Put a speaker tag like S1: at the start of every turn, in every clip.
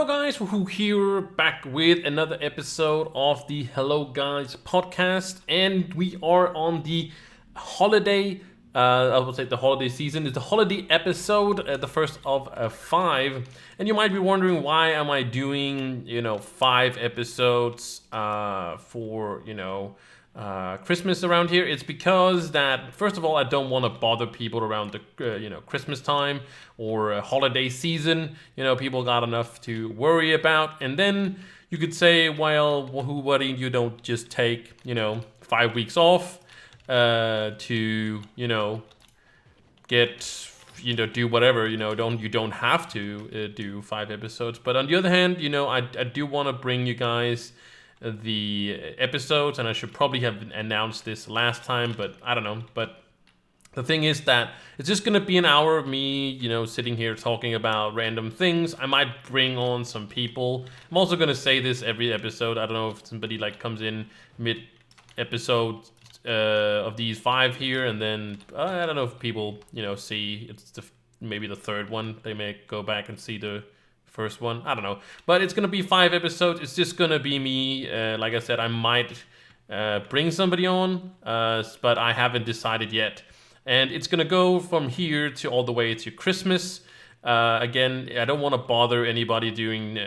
S1: Hello guys, Wahoo here, back with another episode of the Hello Guys podcast, and we are on the holiday, I would say the holiday season. It's the holiday episode, the first of five, and you might be wondering why am I doing, five episodes for, Christmas around here. It's because that first of all, I don't want to bother people around the Christmas time or holiday season. People got enough to worry about. And then you could say, well, why don't you don't just take 5 weeks off to get do whatever. You don't have to do five episodes. But on the other hand, I do want to bring you guys the episodes, and I should probably have announced this last time, but I don't know. But the thing is that it's just gonna be an hour of me, sitting here talking about random things. I might bring on some people. I'm also gonna say this every episode. I don't know if somebody comes in mid episode of these five here, and then I don't know if people see it's maybe the third one. They may go back and see the first one. I don't know, but it's gonna be five episodes. It's just gonna be me. Like I said, I might bring somebody on, but I haven't decided yet. And it's gonna go from here to all the way to Christmas. Again, I don't want to bother anybody during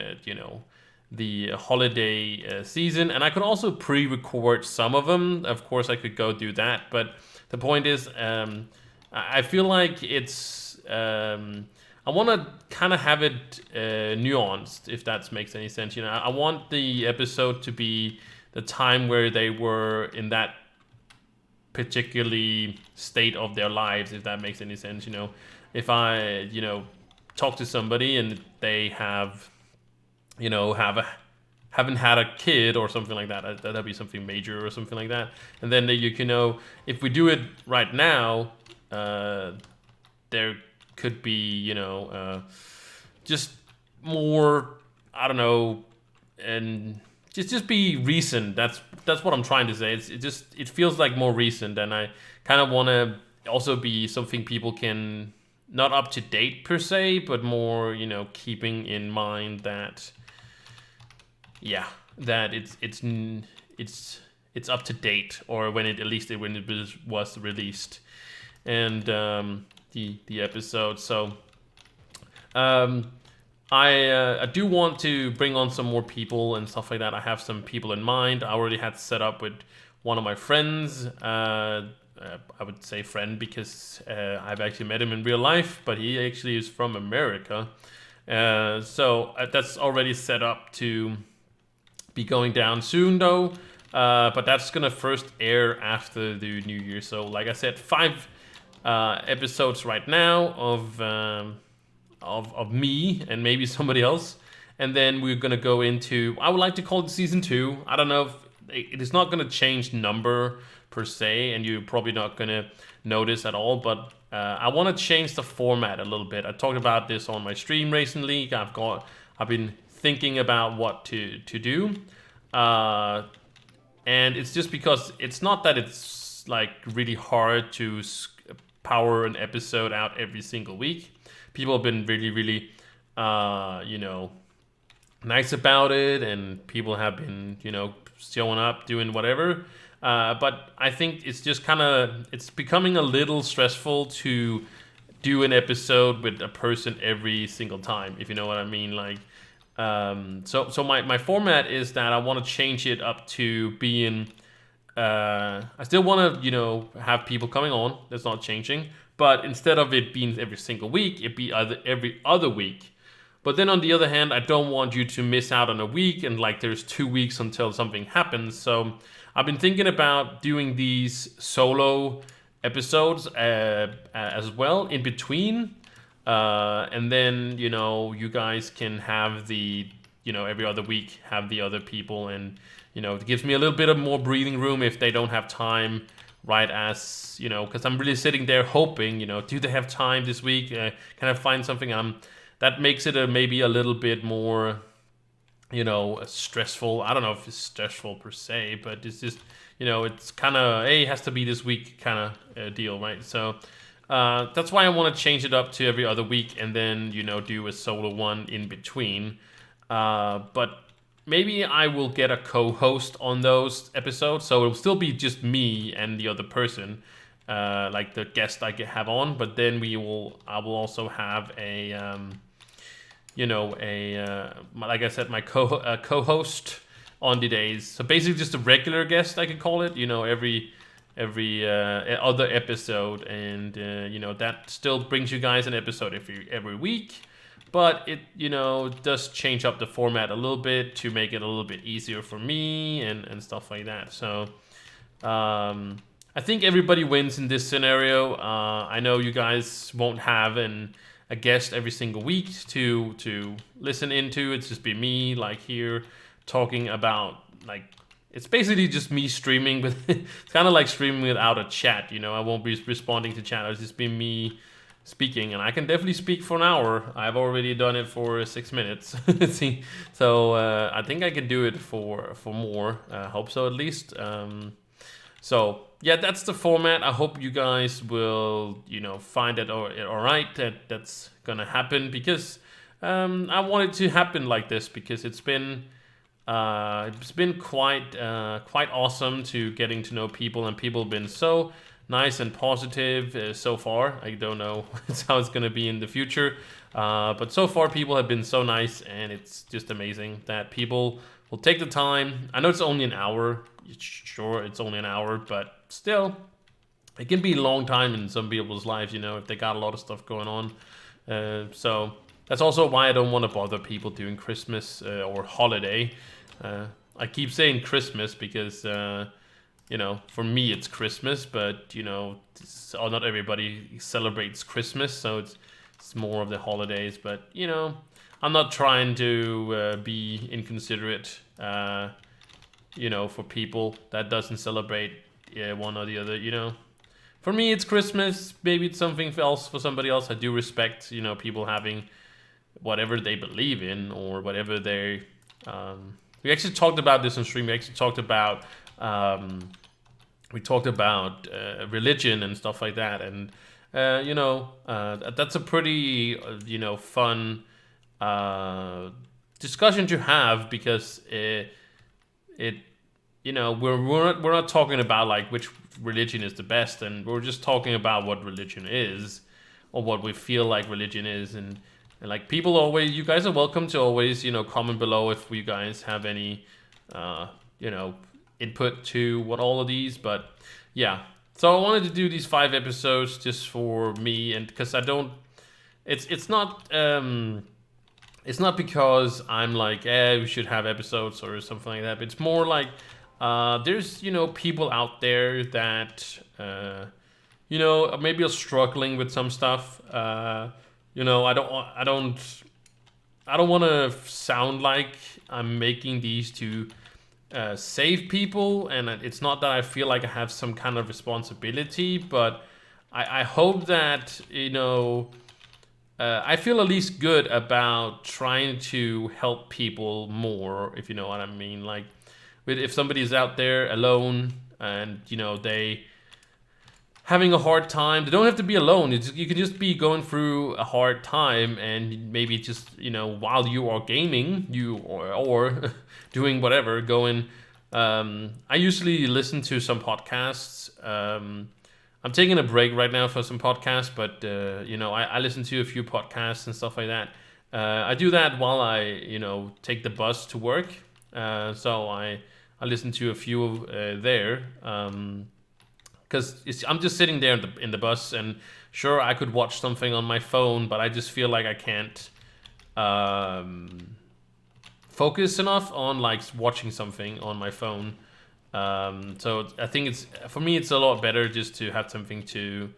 S1: the holiday season, and I could also pre-record some of them. Of course, I could go do that, but the point is, I feel like it's. I want to kind of have it nuanced, if that makes any sense. I want the episode to be the time where they were in that particularly state of their lives, if that makes any sense. If I, talk to somebody and they have, haven't had a kid or something like that, that'd be something major or something like that. And then if we do it right now, there could be just more, I don't know, and just be recent. That's what I'm trying to say. It feels like more recent, and I kind of want to also be something people can, not up to date per se, but more keeping in mind that that it's up to date, or when it was released, and the episode. So I do want to bring on some more people and stuff like that. I have some people in mind. I already had set up with one of my friends. I would say friend because I've actually met him in real life, but he actually is from America. So that's already set up to be going down soon, though. But that's gonna first air after the New Year. So like I said, five episodes right now of me and maybe somebody else, and then we're gonna go into, I would like to call it season 2. I don't know if it is not gonna change number per se, and you're probably not gonna notice at all, but I want to change the format a little bit. I talked about this on my stream recently. I've been thinking about what to do, and it's just because it's not that it's like really hard to power an episode out every single week. People have been really, really, nice about it, and people have been, showing up, doing whatever. But I think it's just it's becoming a little stressful to do an episode with a person every single time, if you know what I mean. Like, so my format is that I want to change it up to being. I still want to, have people coming on. That's not changing. But instead of it being every single week, it'd be every other week. But then on the other hand, I don't want you to miss out on a week and there's 2 weeks until something happens. So I've been thinking about doing these solo episodes as well in between. And then, you guys can have the, every other week have the other people, and, it gives me a little bit of more breathing room if they don't have time right as, because I'm really sitting there hoping, do they have time this week? Can I find something? That makes it maybe a little bit more, stressful. I don't know if it's stressful per se, but it's just, it's kind of, it has to be this week kind of deal, right? So that's why I want to change it up to every other week, and then, do a solo one in between. But maybe I will get a co-host on those episodes, so it'll still be just me and the other person, like the guest I have on. But then I will also have a, like I said, my co-host on the days. So basically, just a regular guest, I could call it. Every other episode, and that still brings you guys an episode every week. But it does change up the format a little bit to make it a little bit easier for me and stuff like that. So I think everybody wins in this scenario. I know you guys won't have a guest every single week to listen into. It's just be me like here talking about, like, it's basically just me streaming with it's kind of like streaming without a chat. I won't be responding to chat. It'll just be me speaking, and I can definitely speak for an hour. I've already done it for 6 minutes. See, so I think I can do it for more. Hope so, at least. So yeah, that's the format. I hope you guys will find it all right. That's gonna happen, because I want it to happen like this, because it's been quite awesome to getting to know people, and people have been so nice and positive so far. I don't know how it's gonna be in the future, but so far people have been so nice, and it's just amazing that people will take the time. I know it's only an hour. Sure, it's only an hour, but still, it can be a long time in some people's lives, if they got a lot of stuff going on. So that's also why I don't want to bother people during Christmas or holiday. I keep saying Christmas because, for me it's Christmas, but, not everybody celebrates Christmas, so it's more of the holidays. But, I'm not trying to be inconsiderate, for people that doesn't celebrate one or the other. For me, it's Christmas. Maybe it's something else for somebody else. I do respect, people having whatever they believe in, or whatever they... we actually talked about this on stream. We actually talked about religion and stuff like that, and that's a pretty fun discussion to have, because we're not talking about like which religion is the best, and we're just talking about what religion is, or what we feel like religion is. And like, people always, you guys are welcome to always comment below if you guys have any input to what all of these. But yeah, so I wanted to do these 5 episodes just for me, and because I don't, it's not because I'm like, we should have episodes or something like that, but it's more like there's people out there that maybe are struggling with some stuff. I don't want to sound like I'm making these to save people, and it's not that I feel like I have some kind of responsibility, but I hope that I feel at least good about trying to help people more, if you know what I mean. Like, if somebody's out there alone, and they having a hard time, they don't have to be alone. You can just be going through a hard time, and maybe just while you are gaming, or doing whatever, I usually listen to some podcasts. I'm taking a break right now for some podcasts, but I listen to a few podcasts and stuff like that. I do that while I take the bus to work. So I listen to a few there, because I'm just sitting there in the bus, and sure, I could watch something on my phone, but I just feel like I can't focus enough on like watching something on my phone. So I think for me it's a lot better just to have something to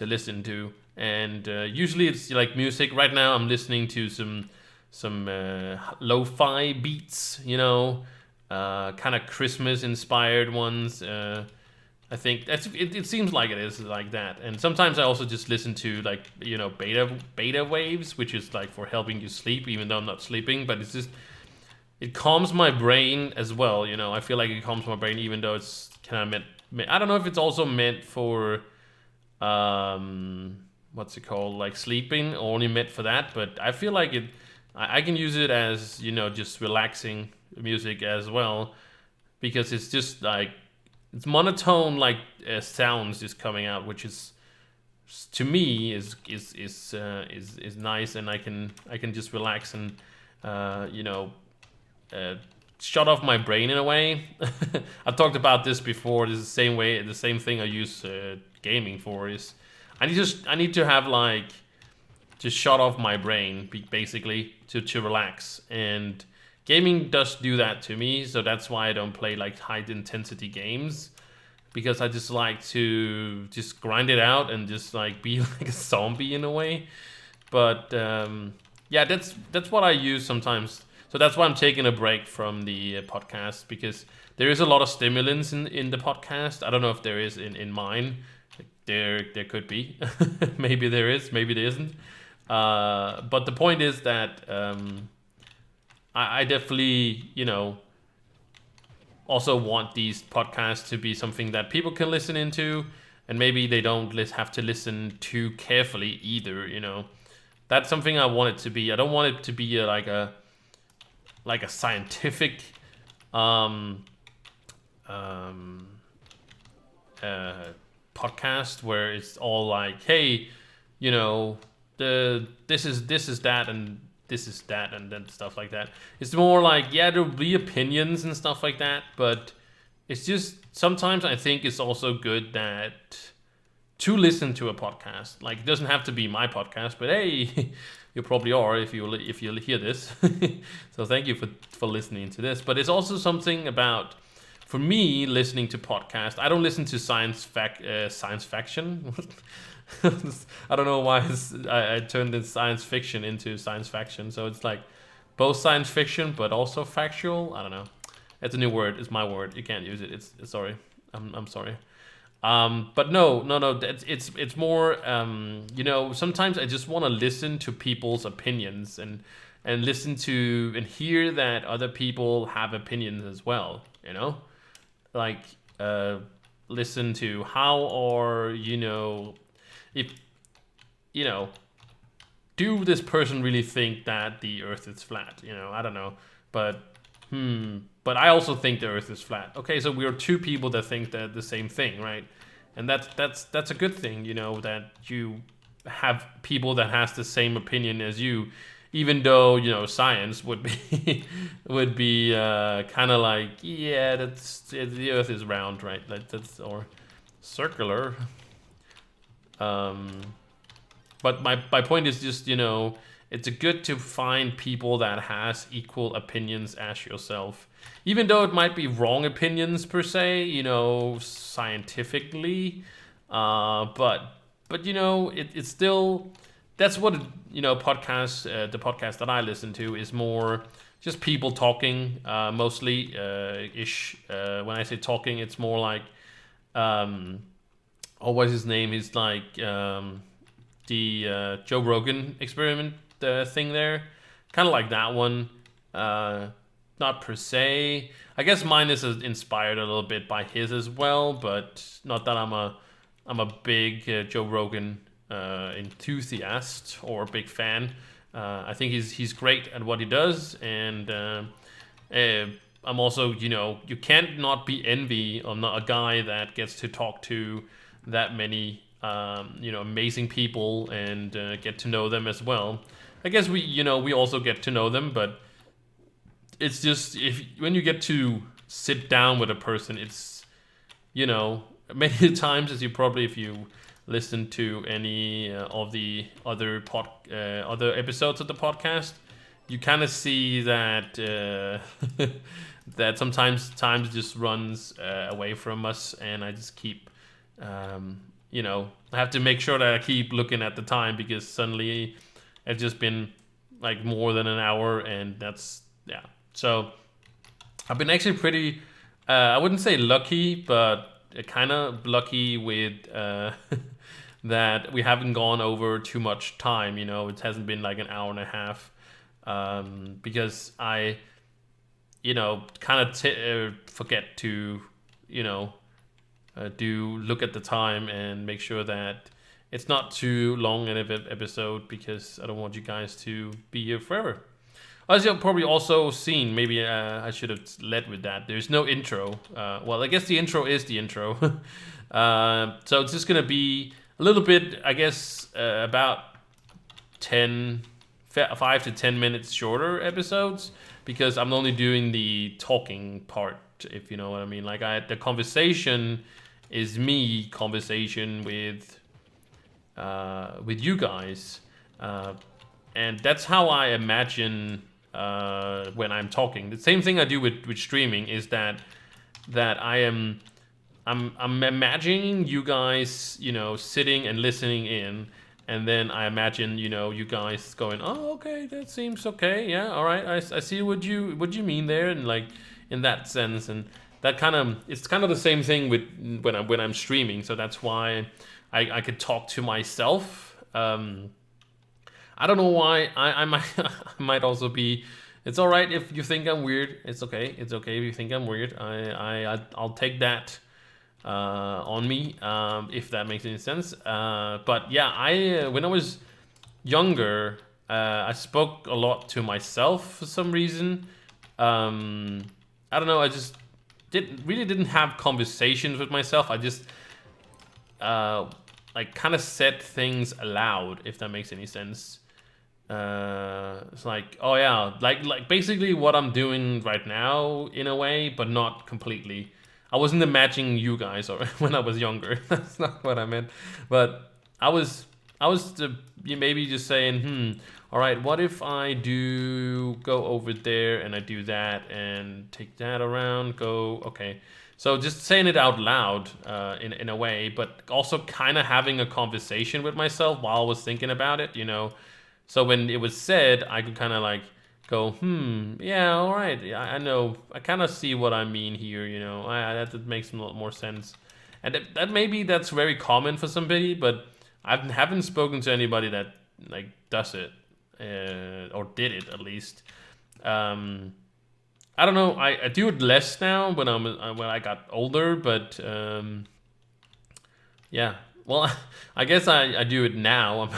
S1: listen to, and usually it's like music. Right now I'm listening to some lo-fi beats, kind of Christmas inspired ones. I think it seems like it is like that. And sometimes I also just listen to like beta waves, which is like for helping you sleep, even though I'm not sleeping, but it calms my brain as well. I feel like it calms my brain, even though it's kind of meant. I don't know if it's also meant for what's it called, like sleeping, or only meant for that. But I feel like I can use it as, just relaxing music as well, because it's just like it's monotone, like sounds just coming out, which is, to me, is nice, and I can just relax and uh, shut off my brain in a way. I've talked about this before. This is the same thing I use gaming for. Is I need to have like just shut off my brain basically to relax, and gaming does do that to me. So that's why I don't play like high intensity games, because I just like to just grind it out and just like be like a zombie in a way. But yeah, that's what I use sometimes. So that's why I'm taking a break from the podcast, because there is a lot of stimulants in the podcast. I don't know if there is in mine. There could be. Maybe there is, maybe there isn't. But the point is that I definitely, also want these podcasts to be something that people can listen into, and maybe they don't have to listen too carefully either. That's something I want it to be. I don't want it to be like a scientific podcast where it's all like, hey, this is that, and this is that, and then stuff like that. It's more like, yeah, there'll be opinions and stuff like that, but it's just sometimes I think it's also good to listen to a podcast. Like, it doesn't have to be my podcast, but hey, you probably are if you hear this. So thank you for listening to this. But it's also something about, for me, listening to podcasts. I don't listen to science fiction. I don't know why I turned this science fiction into science faction. So it's like both science fiction but also factual. I don't know. It's a new word. It's my word. You can't use it. It's sorry. I'm sorry. But no. It's more. Sometimes I just want to listen to people's opinions and listen to and hear that other people have opinions as well. Like listen to how, or if do this person really think that the earth is flat? I don't know, but I also think the earth is flat. Okay, so we are two people that think that the same thing, right? And that's a good thing, that you have people that has the same opinion as you, even though science would be kind of like, yeah, the earth is round, right? Like that's, or circular. But my point is just, it's good to find people that has equal opinions as yourself, even though it might be wrong opinions per se, scientifically. But it's still, that's what podcasts. The podcast that I listen to is more just people talking, mostly ish. When I say talking, it's more like what's his name? He's like the Joe Rogan experiment thing there, kind of like that one. Not per se. I guess mine is inspired a little bit by his as well, but not that I'm a big Joe Rogan enthusiast or big fan. I think he's great at what he does, and I'm also, you can't not be envy on a guy that gets to talk to that many amazing people and get to know them as well. I guess we also get to know them, but it's just, when you get to sit down with a person, it's many times, as if you listen to any of the other other episodes of the podcast, you kind of see that that sometimes time just runs away from us, and I just keep I have to make sure that I keep looking at the time, because suddenly it's just been like more than an hour, and that's, yeah. So I've been actually pretty, I wouldn't say lucky, but kind of lucky with that we haven't gone over too much time. It hasn't been like an hour and a half, because I kind of forget to do look at the time and make sure that it's not too long an episode, because I don't want you guys to be here forever. As you've probably also seen, maybe I should have led with that. There's no intro. Well, I guess the intro is the intro. So it's just gonna be a little bit, I guess, about 5 to 10 minutes shorter episodes, because I'm only doing the talking part, if you know what I mean. Like the conversation is me conversation with you guys, and that's how I imagine when I'm talking. The same thing I do with streaming is that I'm imagining you guys, sitting and listening in, and then I imagine, you guys going, oh, okay, that seems okay, yeah, all right, I see what you mean there, and like in that sense, and that it's kind of the same thing with when I'm streaming, so that's why I could talk to myself. I don't know why. I might I might also be. It's all right if you think I'm weird. It's okay. It's okay if you think I'm weird. I'll take that on me, if that makes any sense. But yeah, when I was younger, I spoke a lot to myself for some reason. I don't know. I just didn't have conversations with myself. I just like kind of said things aloud, if that makes any sense. It's like, oh yeah, like basically what I'm doing right now in a way, but not completely. I wasn't imagining you guys or when I was younger. That's not what I meant. But I was maybe just saying, all right, what if I do go over there and I do that and take that around, okay. So just saying it out loud in a way, but also kind of having a conversation with myself while I was thinking about it, So when it was said, I could kind of like go, yeah, all right, I know, I kind of see what I mean here, that makes a lot more sense. And that maybe that's very common for somebody, but I haven't spoken to anybody that like does it or did it at least. I don't know. I do it less now when I got older, but yeah. Well, I guess I do it now.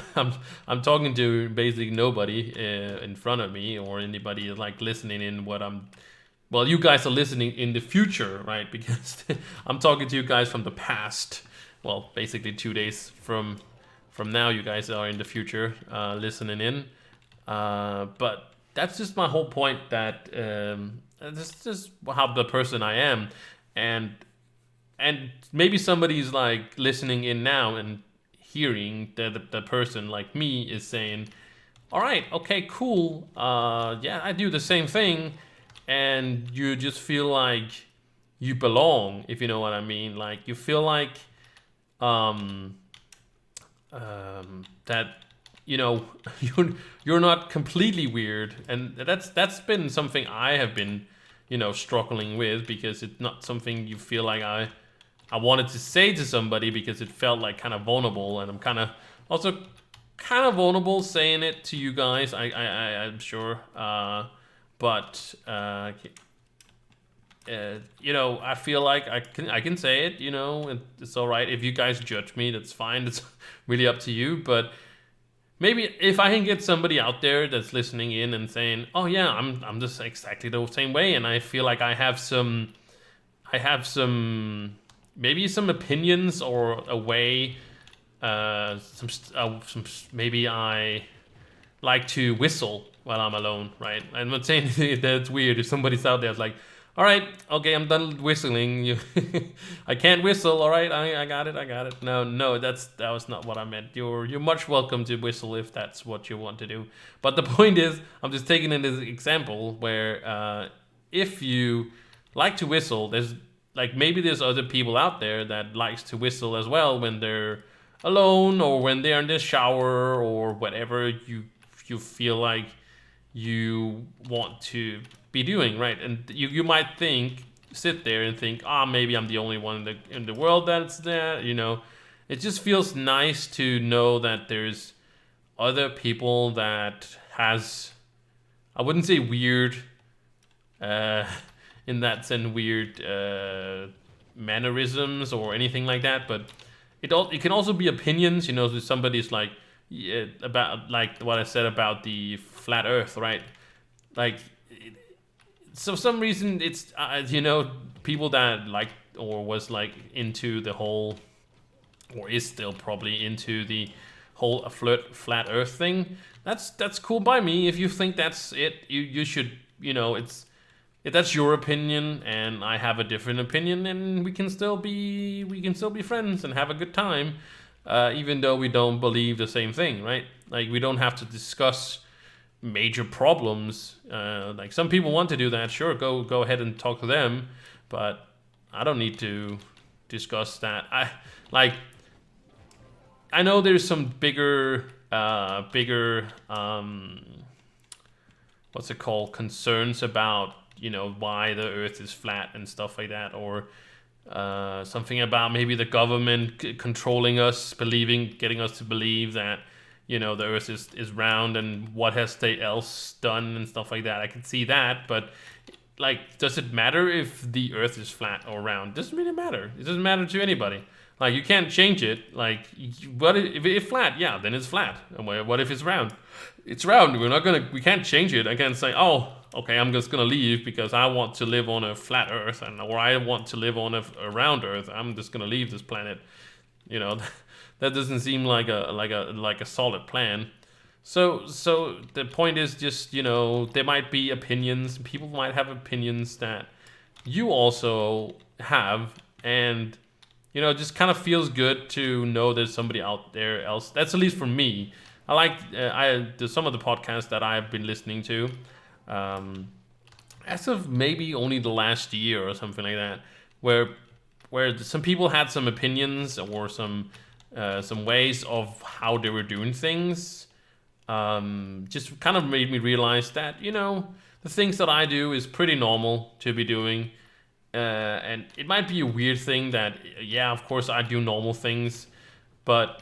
S1: I'm talking to basically nobody in front of me or anybody like listening in what I'm. Well, you guys are listening in the future, right? Because I'm talking to you guys from the past. Well, basically 2 days from now, you guys are in the future listening in. But that's just my whole point. That this is just how the person I am, and maybe somebody's like listening in now and hearing that the person like me is saying, all right, okay, cool, yeah, I do the same thing, and you just feel like you belong, if you know what I mean. Like you feel like that you're not completely weird, and that's been something I have been struggling with, because it's not something you feel like I wanted to say to somebody, because it felt like kind of vulnerable, and I'm kind of also kind of vulnerable saying it to you guys. I'm sure, but I feel like I can say it. It's all right if you guys judge me. That's fine. It's really up to you. But maybe if I can get somebody out there that's listening in and saying, "Oh yeah, I'm just exactly the same way," and I feel like I have some maybe some opinions or a way, maybe I like to whistle while I'm alone, right? I'm not saying that's weird. If somebody's out there, it's like, all right, okay, I'm done whistling. I can't whistle. All right, I got it. No, that was not what I meant. You're much welcome to whistle if that's what you want to do. But the point is, I'm just taking it as an example where if you like to whistle, maybe there's other people out there that likes to whistle as well when they're alone or when they're in the shower or whatever you feel like you want to be doing, right? And you might sit there and think, maybe I'm the only one in the world that's there. It just feels nice to know that there's other people that has, I wouldn't say weird, in that sense, weird mannerisms or anything like that, but it can also be opinions. So somebody's like, about like what I said about the flat Earth, right? like, so for some reason it's you know, people that like or was like into the whole, or is still probably into the whole flat Earth thing. That's cool by me. If you think that's it, you should, you know, it's if that's your opinion and I have a different opinion, and we can still be friends and have a good time, even though we don't believe the same thing, right? Like, we don't have to discuss major problems. Like, some people want to do that. Sure, go ahead and talk to them, but I don't need to discuss that. I know there's some bigger what's it called, concerns about, you know, why the Earth is flat and stuff like that, or something about maybe the government controlling us, getting us to believe that, you know, the Earth is round, and what has they else done and stuff like that. I can see that, but like, does it matter if the Earth is flat or round? It doesn't really matter. It doesn't matter to anybody. Like, you can't change it. Like, what if it's flat? Yeah, then it's flat. And what if it's round? It's round. We can't change it. I can't say, oh, okay, I'm just gonna leave because I want to live on a flat Earth, or I want to live on a round Earth. I'm just gonna leave this planet. You know, that doesn't seem like a solid plan. So the point is just, you know, there might be opinions. People might have opinions that you also have, and, you know, it just kind of feels good to know there's somebody out there else. That's at least for me. I like there's some of the podcasts that I've been listening to, as of maybe only the last year or something like that, where some people had some opinions or some ways of how they were doing things. Just kind of made me realize that, you know, the things that I do is pretty normal to be doing. And it might be a weird thing that, yeah, of course I do normal things, but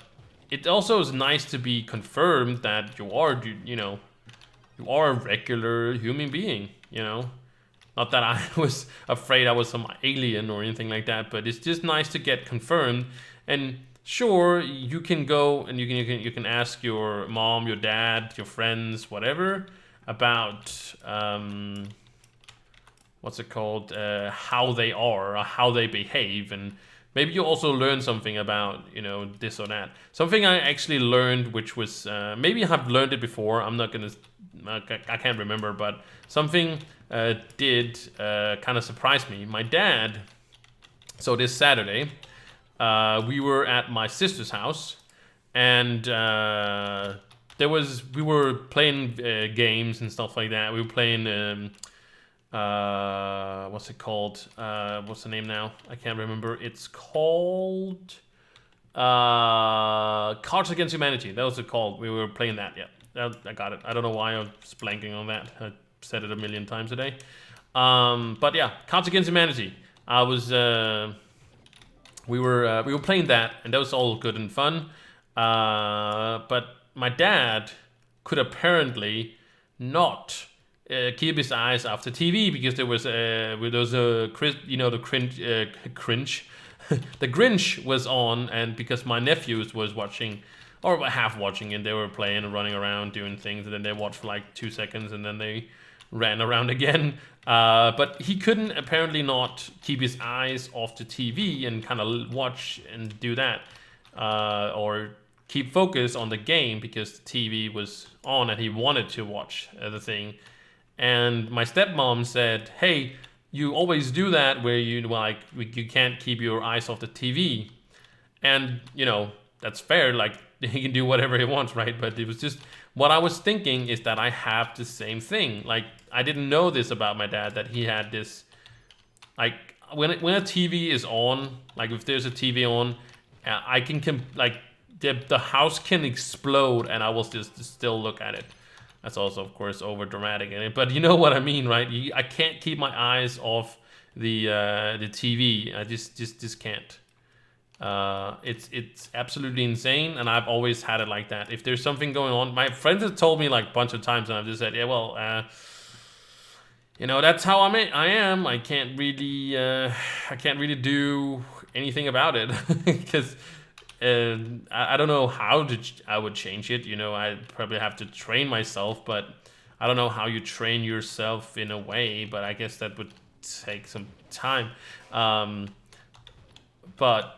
S1: it also is nice to be confirmed that you are a regular human being, you know? Not that I was afraid I was some alien or anything like that, but it's just nice to get confirmed. And sure, you can go and you can ask your mom, your dad, your friends, whatever, about what's it called, how they are or how they behave, and maybe you also learn something about, you know, this or that. Something I actually learned, which was maybe I have learned it before. I can't remember, but something did kind of surprise me. My dad. So this Saturday, we were at my sister's house, and we were playing games and stuff like that. We were playing. What's it called? What's the name now? I can't remember. It's called Cards Against Humanity. That was it called. We were playing that. Yeah, I got it. I don't know why I was blanking on that. I said it a million times a day. But yeah, Cards Against Humanity. We were playing that, and that was all good and fun. But my dad could apparently not keep his eyes off the TV because there was a you know, the cringe the Grinch was on, and because my nephews was watching or half watching, and they were playing and running around doing things, and then they watched for like 2 seconds and then they ran around again. But he couldn't apparently not keep his eyes off the TV and kind of watch and do that, or keep focus on the game because the TV was on and he wanted to watch the thing. And my stepmom said, "Hey, you always do that where you can't keep your eyes off the TV." And, you know, that's fair. Like, he can do whatever he wants, right? But it was just, what I was thinking is that I have the same thing. Like, I didn't know this about my dad, that he had this, like, when a TV is on, like if there's a TV on, I can like the house can explode and I will just still look at it. That's also, of course, over dramatic in it, but you know what I mean, right? I can't keep my eyes off the TV. I just can't. It's absolutely insane, and I've always had it like that. If there's something going on, my friends have told me like a bunch of times, and I've just said, yeah, well, you know, that's how I am. I can't really do anything about it because I don't know how I would change it. You know, I probably have to train myself, but I don't know how you train yourself in a way, but I guess that would take some time. But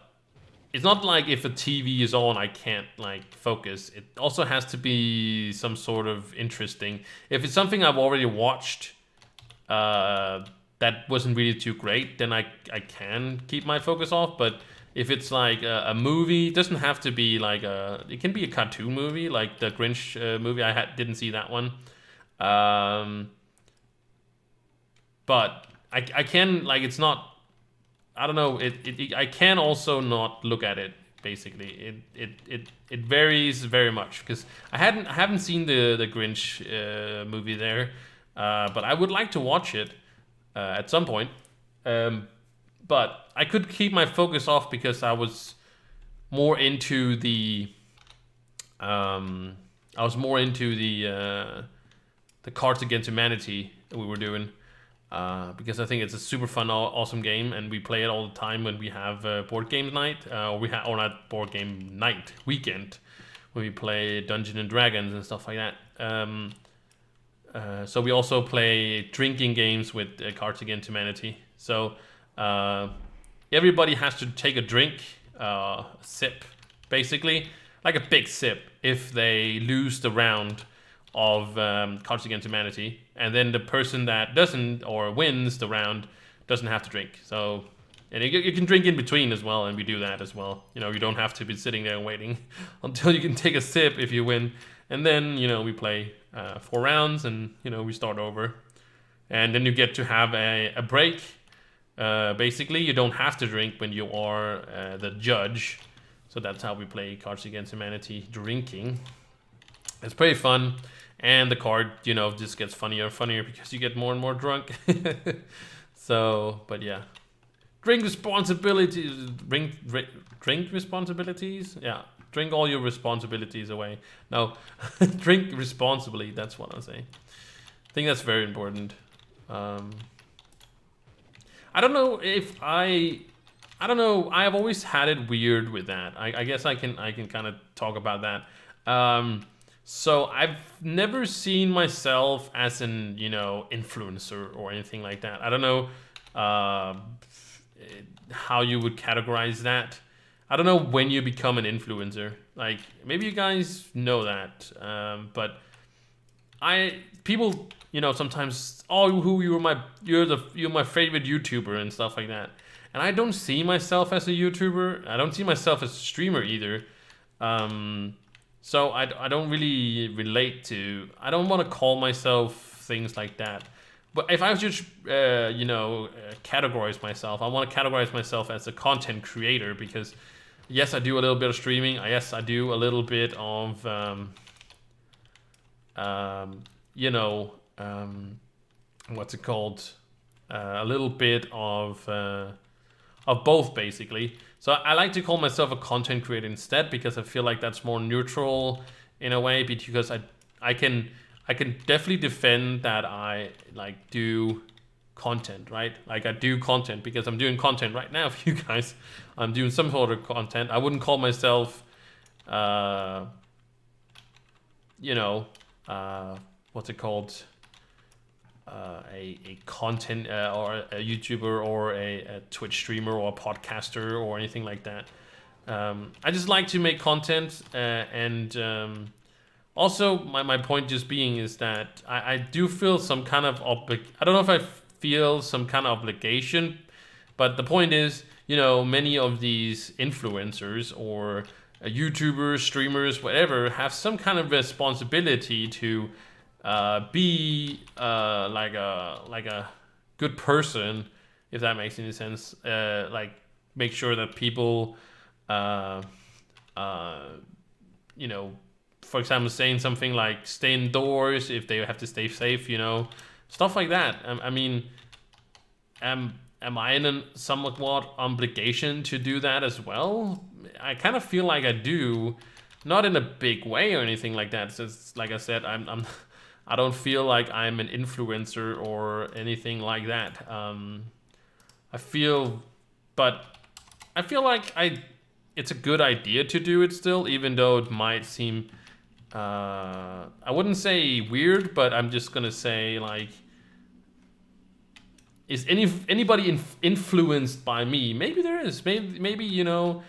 S1: it's not like if a TV is on, I can't like focus. It also has to be some sort of interesting. If it's something I've already watched, that wasn't really too great, then I can keep my focus off. But if it's like a movie, it doesn't have to be like it can be a cartoon movie, like the Grinch movie. Didn't see that one. But I can, like, it's not, I don't know. I can also not look at it. Basically, it varies very much because I haven't seen the Grinch movie there, but I would like to watch it at some point. But I could keep my focus off because I was more into the the Cards Against Humanity that we were doing. Because I think it's a super fun, awesome game, and we play it all the time when we have board game night, or not board game night, weekend, when we play Dungeons and Dragons and stuff like that. So we also play drinking games with Cards Against Humanity. So everybody has to take a drink, sip, basically, like a big sip, if they lose the round of Cards Against Humanity, and then the person that doesn't or wins the round doesn't have to drink. So, and you can drink in between as well, and we do that as well. You know, you don't have to be sitting there and waiting until you can take a sip if you win, and then we play 4 rounds, and we start over, and then you get to have a break. Basically, you don't have to drink when you are the judge. So that's how we play Cards Against Humanity, drinking. It's pretty fun. And the card, just gets funnier and funnier because you get more and more drunk. So, but yeah. Drink responsibilities. Drink responsibilities? Yeah. Drink all your responsibilities away. No. Drink responsibly. That's what I'm saying. I think that's very important. I don't know if I don't know. I have always had it weird with that. I guess I can kind of talk about that. So I've never seen myself as an, influencer or anything like that. I don't know how you would categorize that. I don't know when you become an influencer. Like, maybe you guys know that. But people, sometimes, oh, you're my favorite YouTuber and stuff like that. And I don't see myself as a YouTuber. I don't see myself as a streamer either. So I don't really relate to. I don't want to call myself things like that. But if I was just categorize myself, I want to categorize myself as a content creator because yes, I do a little bit of streaming. Yes, I do a little bit of what's it called? A little bit of both, basically. So I like to call myself a content creator instead because I feel like that's more neutral in a way, because I can definitely defend that I like do content, right? Like I do content because I'm doing content right now for you guys. I'm doing some sort of content. I wouldn't call myself what's it called? A content or a YouTuber or a Twitch streamer or a podcaster or anything like that. I just like to make content, and also my point just being is that I do feel some kind of I don't know if I feel some kind of obligation, but the point is, many of these influencers or YouTubers, streamers, whatever, have some kind of responsibility to be like a good person, if that makes any sense. Like make sure that people, for example, saying something like stay indoors if they have to stay safe, stuff like that. I mean, am I in a somewhat obligation to do that as well? I kind of feel like I do, not in a big way or anything like that. Since, like I said, I don't feel like I'm an influencer or anything like that. I feel like it's a good idea to do it still, even though it might seem I wouldn't say weird, but I'm just gonna say like, is anybody influenced by me? Maybe there is. Maybe you know,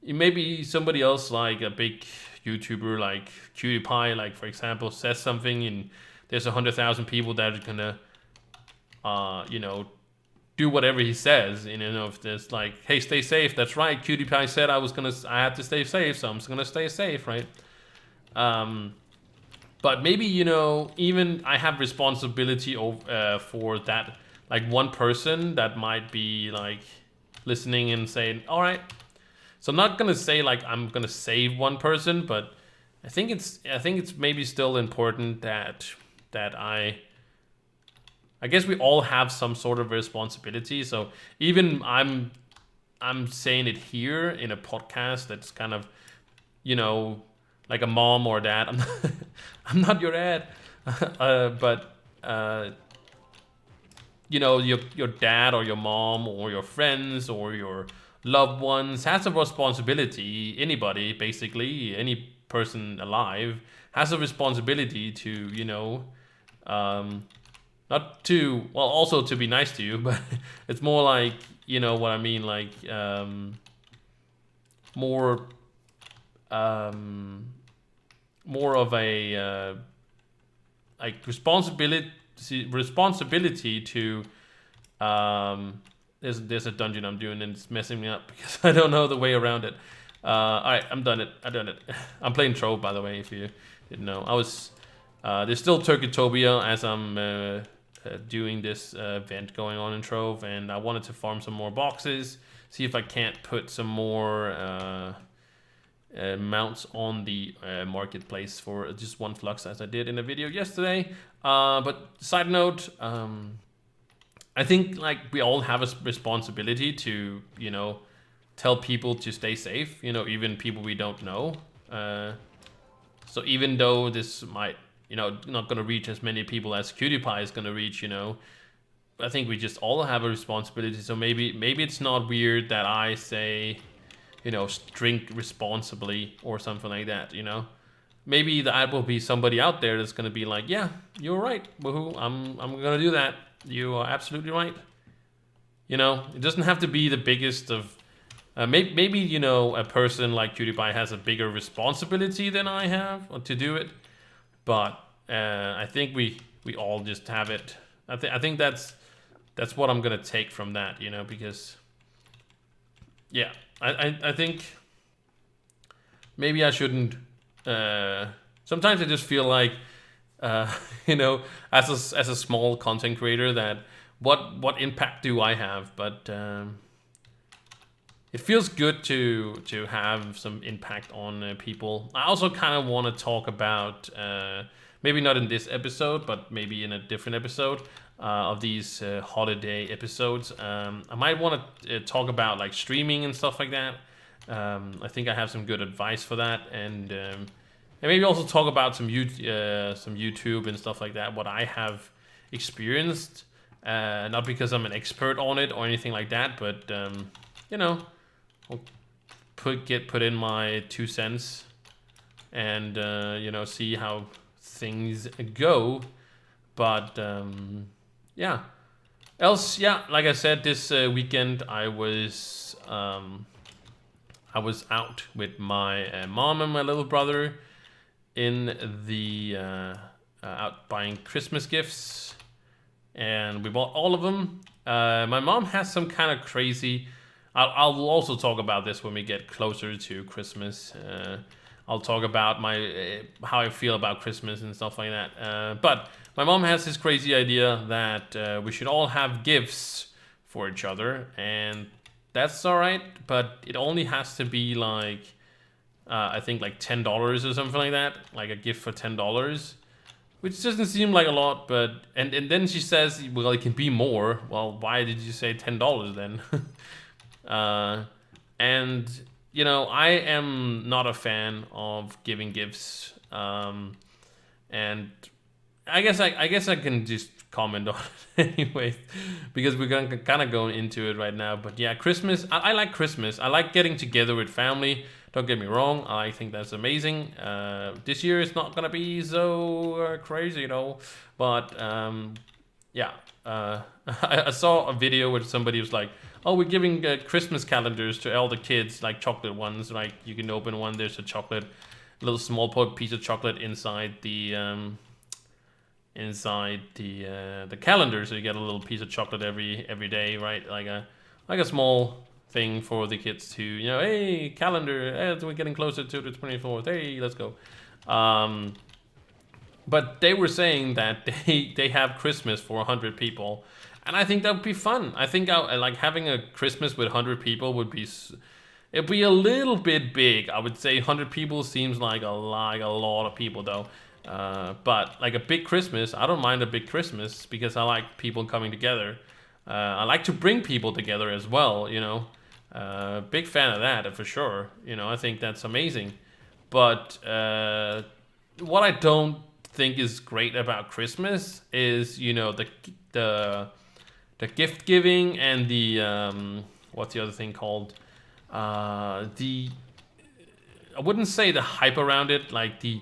S1: maybe somebody else like a big YouTuber like PewDiePie, like for example, says something and there's 100,000 people that are gonna, you know, do whatever he says. And, you know, if there's like, hey, stay safe. That's right. PewDiePie said I had to stay safe, so I'm just gonna stay safe, right? But maybe, you know, even I have responsibility for that, like one person that might be like listening and saying, all right. So I'm not gonna say like I'm gonna save one person, but I think it's maybe still important that I guess we all have some sort of responsibility. So even I'm saying it here in a podcast that's kind of, you know, like a mom or dad. I'm not your dad, but you know, your dad or your mom or your friends or your loved ones has a responsibility. Anybody, basically, any person alive has a responsibility to, you know, not to, well, also to be nice to you, but it's more like, you know what I mean, like more more of a like responsibility to there's a dungeon I'm doing and it's messing me up because I don't know the way around it. All right, I done it. I'm playing Trove, by the way, if you didn't know. I was there's still Turkitopia as I'm doing this event going on in Trove, and I wanted to farm some more boxes, see if I can't put some more mounts on the marketplace for just one flux, as I did in a video yesterday. But side note, I think like we all have a responsibility to, you know, tell people to stay safe, you know, even people we don't know. So even though this might, you know, not going to reach as many people as PewDiePie is going to reach, you know, I think we just all have a responsibility. So maybe it's not weird that I say, you know, drink responsibly or something like that, you know. Maybe that will be somebody out there that's going to be like, yeah, you're right, Wahoo, I'm going to do that. You are absolutely right. You know, it doesn't have to be the biggest of... maybe, you know, a person like PewDiePie has a bigger responsibility than I have to do it. But I think we all just have it. I think that's what I'm going to take from that, you know, because... Yeah, I think maybe I shouldn't... sometimes I just feel like, you know, as a small content creator, that what impact do I have? But it feels good to have some impact on people. I also kind of want to talk about, maybe not in this episode, but maybe in a different episode of these holiday episodes. I might want to talk about like streaming and stuff like that. I think I have some good advice for that, and maybe also talk about some YouTube and stuff like that, what I have experienced. Not because I'm an expert on it or anything like that, but you know, I'll put in my 2 cents and you know, see how things go. But yeah. Else, yeah, like I said, this weekend I was out with my mom and my little brother in the out buying Christmas gifts, and we bought all of them. My mom has some kind of crazy... I'll also talk about this when we get closer to Christmas. I'll talk about my how I feel about Christmas and stuff like that. But my mom has this crazy idea that we should all have gifts for each other, and that's all right. But it only has to be like I think like $10 or something like that, like a gift for $10, which doesn't seem like a lot. But and then she says, well, it can be more. Well, why did you say $10 then? And you know, I am not a fan of giving gifts, and I guess I can just comment on it anyway, because we're kind of going into it right now. But yeah, Christmas, I like Christmas. I like getting together with family, Don't get me wrong, I think that's amazing. This year is not gonna be so crazy, you know, but yeah. I saw a video where somebody was like, "Oh, we're giving Christmas calendars to all the kids, like chocolate ones. Like you can open one. There's a chocolate, little small piece of chocolate inside the calendar, so you get a little piece of chocolate every day, right? Like a small thing for the kids to, you know, hey, calendar, hey, we're getting closer to the 24th. Hey, let's go. But they were saying that they have Christmas for 100 people, and I think that would be fun. I think like having a Christmas with 100 people would be. It'd be a little bit big. I would say 100 people seems like a lot of people though. But like a big Christmas, I don't mind a big Christmas because I like people coming together. I like to bring people together as well, you know. Big fan of that for sure. You know, I think that's amazing. But what I don't think is great about Christmas is, you know, the gift giving and the what's the other thing called? I wouldn't say the hype around it, like the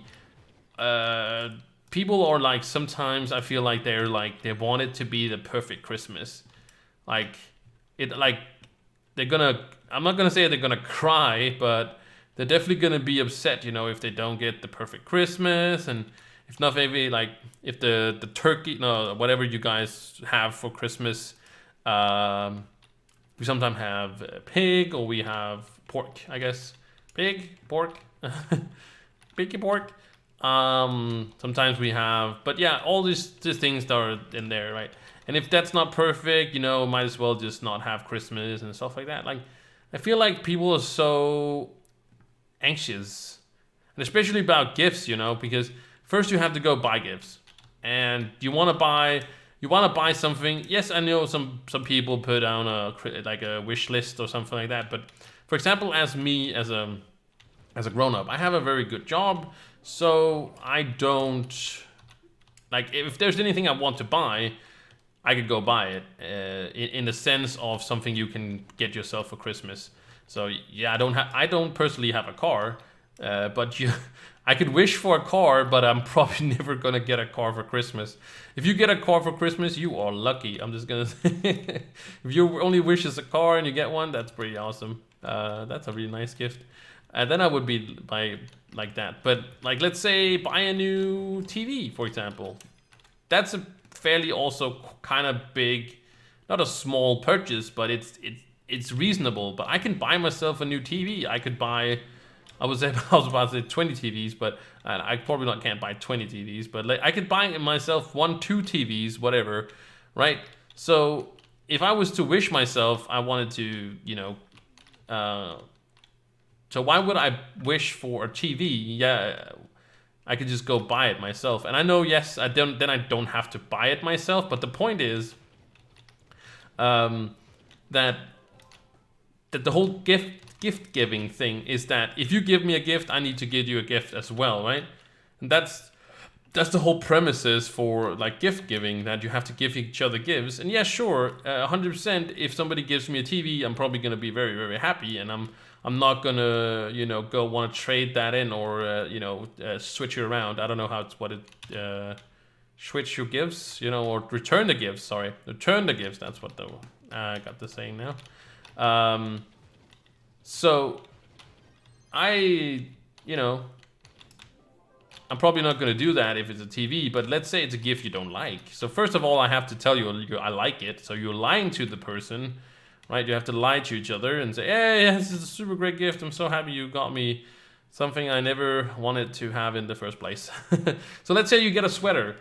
S1: people are like, sometimes I feel like they're like, they want it to be the perfect Christmas. Like they're gonna, I'm not gonna say they're gonna cry, but they're definitely gonna be upset, you know, if they don't get the perfect Christmas, and if not, maybe like if the turkey, no, whatever you guys have for Christmas, we sometimes have pig, or we have pork, I guess. Pig, pork, piggy pork. Sometimes we have, but yeah, all these things that are in there, right? And if that's not perfect, you know, might as well just not have Christmas and stuff like that. Like, I feel like people are so anxious, and especially about gifts, you know, because first you have to go buy gifts, and you want to buy something. Yes, I know some people put down a wish list or something like that, but for example, as a grown up, I have a very good job, so I don't, like, if there's anything I want to buy, I could go buy it in the sense of something you can get yourself for Christmas. So yeah, I don't personally have a car, but I could wish for a car, but I'm probably never gonna get a car for Christmas. If you get a car for Christmas, you are lucky. I'm just gonna say, if your only wish is a car and you get one, that's pretty awesome. That's a really nice gift. And then I would be like that. But like, let's say buy a new TV, for example. That's a fairly also kind of big, not a small purchase, but it's reasonable. But I can buy myself a new TV. I could buy, I was about to say 20 TVs, but I probably can't buy 20 TVs. But like, I could buy myself 2 TVs, whatever, right? So if I was to wish myself, I wanted to, you know, so why would I wish for a TV? Yeah, I could just go buy it myself. And I know, yes, I don't have to buy it myself. But the point is, that the whole gift giving thing is that if you give me a gift, I need to give you a gift as well, right? And that's the whole premises for like gift giving, that you have to give each other gifts. And yeah, sure, 100%. If somebody gives me a TV, I'm probably gonna be very, very happy, and I'm not gonna, you know, go want to trade that in, or you know, switch it around. I don't know switch your gifts, you know, or return the gifts. Sorry, return the gifts. That's what I got the saying now. So you know, I'm probably not going to do that if it's a TV, but let's say it's a gift you don't like. So first of all, I have to tell you I like it. So you're lying to the person, right? You have to lie to each other and say, hey, this is a super great gift. I'm so happy you got me something I never wanted to have in the first place. So let's say you get a sweater.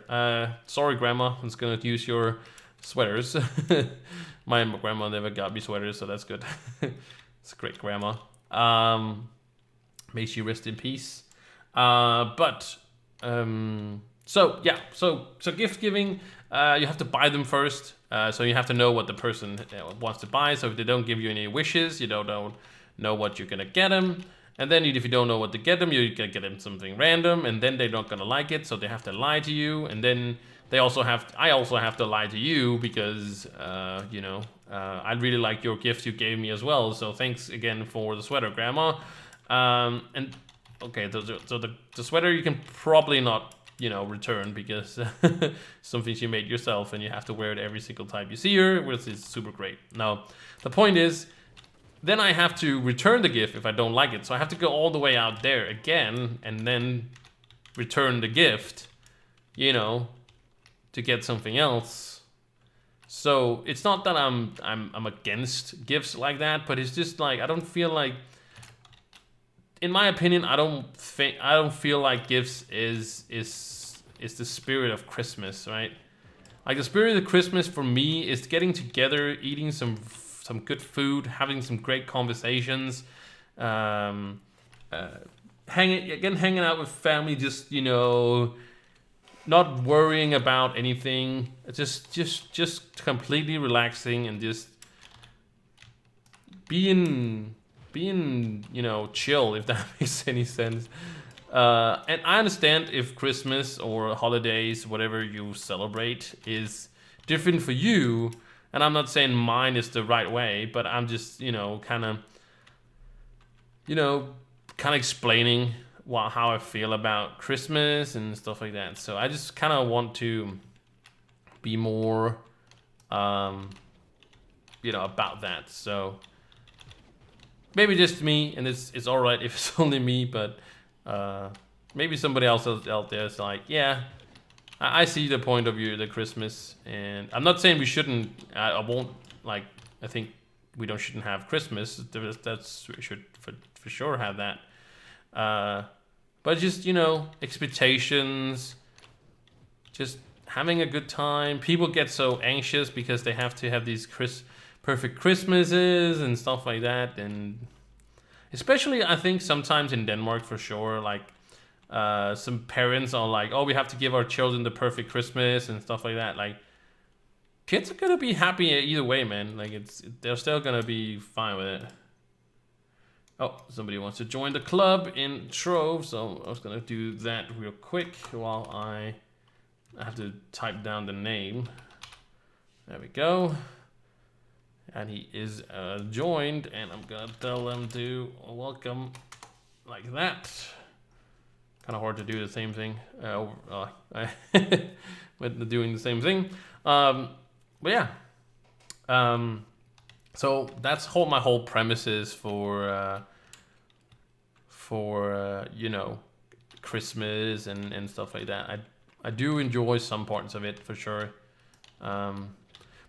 S1: Sorry, Grandma, I'm just going to use your sweaters. My grandma never got me sweaters, so that's good. It's a great grandma. May she rest in peace. So yeah, so gift giving, you have to buy them first. So you have to know what the person wants to buy. So if they don't give you any wishes, you don't know what you're gonna get them. And then if you don't know what to get them, you're gonna get them something random, and then they're not gonna like it, so they have to lie to you. And then I also have to lie to you because you know, I really like your gift you gave me as well. So thanks again for the sweater, Grandma. And okay, so the sweater you can probably not, return because something she made yourself, and you have to wear it every single time you see her, which is super great. Now, the point is, then I have to return the gift if I don't like it. So I have to go all the way out there again and then return the gift, to get something else. So it's not that I'm against gifts like that, but it's just like I don't feel like, in my opinion, I don't feel like gifts is the spirit of Christmas, right? Like the spirit of Christmas for me is getting together, eating some good food, having some great conversations, hanging out with family, just not worrying about anything, just completely relaxing and just being chill, if that makes any sense. And I understand if Christmas or holidays, whatever you celebrate, is different for you. And I'm not saying mine is the right way, but I'm just, kind of explaining how I feel about Christmas and stuff like that. So I just kind of want to be more, about that. So maybe just me, and it's all right if it's only me, but maybe somebody else out there is like, yeah, I see the point of view of the Christmas, and I'm not saying we shouldn't. I won't I think we shouldn't have Christmas. We should for sure have that. But just expectations, just having a good time. People get so anxious because they have to have these perfect Christmases and stuff like that, and especially I think sometimes in Denmark for sure, like. Some parents are like, oh, we have to give our children the perfect Christmas and stuff like that. Like, kids are gonna be happy either way, man. Like, they're still gonna be fine with it. Oh, somebody wants to join the club in Trove, so I was gonna do that real quick while I have to type down the name. There we go. And he is joined, and I'm gonna tell them to welcome like that. Kind of hard to do the same thing with doing the same thing. But yeah. So that's my whole premises for Christmas and stuff like that. I do enjoy some parts of it for sure. But